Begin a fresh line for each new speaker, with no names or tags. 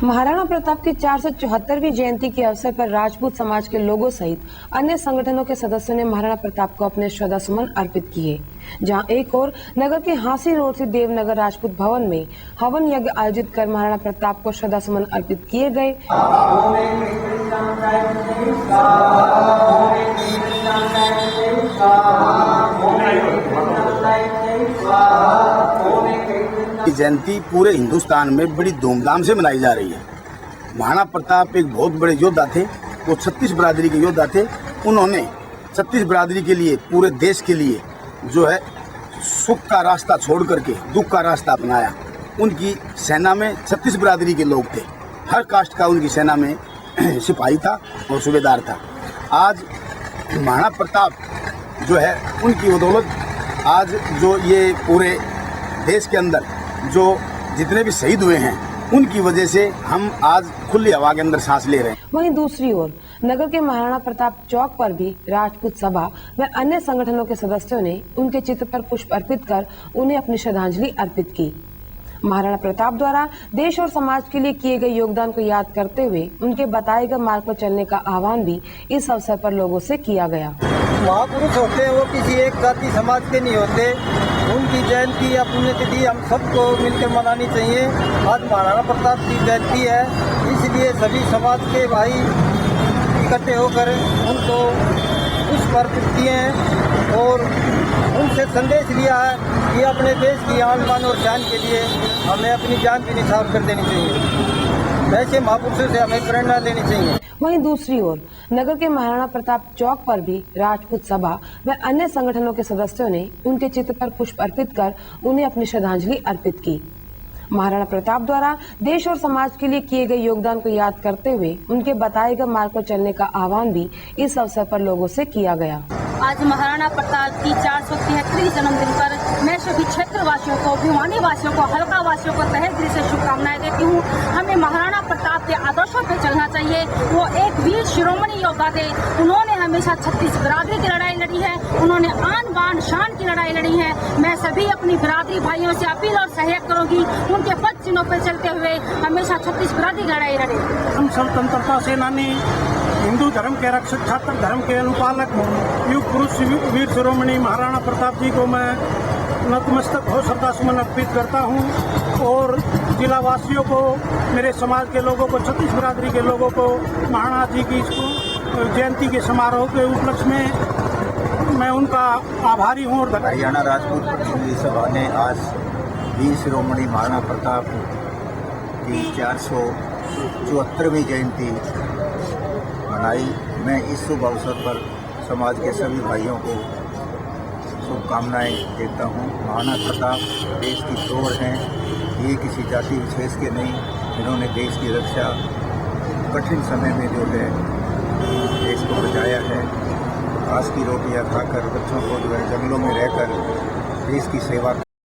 महाराणा प्रताप की 474वीं जयंती के अवसर पर राजपूत समाज के लोगों सहित अन्य संगठनों के सदस्यों ने महाराणा प्रताप को अपने श्रद्धा सुमन अर्पित किए। जहां एक ओर नगर के हांसी रोड से देवनगर राजपूत भवन में हवन यज्ञ आयोजित कर महाराणा प्रताप को श्रद्धा सुमन अर्पित किए गए।
जयंती पूरे हिंदुस्तान में बड़ी धूमधाम से मनाई जा रही है। महाराणा प्रताप एक बहुत बड़े योद्धा थे। वो 36 बिरादरी के योद्धा थे। उन्होंने 36 बिरादरी के लिए, पूरे देश के लिए जो है सुख का रास्ता छोड़ करके दुख का रास्ता अपनाया। उनकी सेना में 36 बिरादरी के लोग थे। हर कास्ट का उनकी सेना में सिपाही था और सूबेदार था। आज महाराणा प्रताप जो है उनकी बदौलत आज जो ये पूरे देश के अंदर जो जितने भी शहीद हुए हैं उनकी वजह से हम आज खुली हवा के अंदर सांस ले रहे हैं।
वहीं दूसरी ओर नगर के महाराणा प्रताप चौक पर भी राजपूत सभा व अन्य संगठनों के सदस्यों ने उनके चित्र पर पुष्प अर्पित कर उन्हें अपनी श्रद्धांजलि अर्पित की। महाराणा प्रताप द्वारा देश और समाज के लिए किए गए योगदान को याद करते हुए उनके बताए गए मार्ग पर चलने का आह्वान भी इस अवसर पर लोगों से किया गया।
महापुरुष होते हैं वो किसी एक जाति समाज के नहीं होते। उनकी जयंती या पुण्यतिथि हम सबको मिलकर मनानी चाहिए। आज महाराणा प्रताप की जयंती है, इसलिए सभी समाज के भाई इकट्ठे होकर उनको पुष्प अर्पित किए हैं और उनसे संदेश लिया है कि अपने देश की आन बान और शान के लिए हमें अपनी जान भी निछावर कर देनी चाहिए। ऐसे महापुरुषों से हमें प्रेरणा लेनी चाहिए।
वहीं दूसरी ओर नगर के महाराणा प्रताप चौक पर भी राजपूत सभा व अन्य संगठनों के सदस्यों ने उनके चित्र पर पुष्प अर्पित कर उन्हें अपनी श्रद्धांजलि अर्पित की। महाराणा प्रताप द्वारा देश और समाज के लिए किए गए योगदान को याद करते हुए उनके बताए गए मार्ग पर चलने का आह्वान भी इस अवसर पर लोगों से किया गया।
आज महाराणा प्रताप की 473 जन्मदिन पर मैं सभी क्षेत्रवासियों को, भिवानी वासियों को, हल्का वासियों को तहे दिल से शुभकामनाएं देती हूँ। हमें महाराणा प्रताप के आदर्शों पर चलना चाहिए। वो एक वीर शिरोमणि योद्धा थे। उन्होंने हमेशा 36 बिरादरी की लड़ाई लड़ी है। उन्होंने आन बान शान की लड़ाई लड़ी है। मैं सभी अपनी बिरादरी भाइयों से अपील और सहयोग करूंगी, उनके पद चिन्हों पर चलते हुए हमेशा 36 बिरादरी की लड़ाई लड़े।
हम स्वतंत्रता सेनानी, हिंदू धर्म के रक्षक, छात्र धर्म के अनुपालक, युग पुरुष वीर शिरोमणि महाराणा प्रताप जी को मैं नतमस्तक हो श्रद्धा सुमन अर्पित करता हूँ और जिला वासियों को, मेरे समाज के लोगों को, 36 बिरादरी के लोगों को महाराणा जी की जयंती के समारोह के उपलक्ष्य में मैं उनका आभारी हूँ। और
हरियाणा राजपूत प्रतिनिधि सभा ने आज वीर शिरोमणि महाराणा प्रताप की 474वीं जयंती मनाई। मैं इस शुभ अवसर पर समाज के सभी भाइयों को शुभकामनाएं देता हूं। महाराणा प्रताप देश की तोड़ हैं। ये किसी जाति विशेष के नहीं, इन्होंने देश की रक्षा कठिन समय में जो है देश को बचाया है। घास की रोटियां खाकर, बच्चों को जो है जंगलों में रहकर देश की सेवा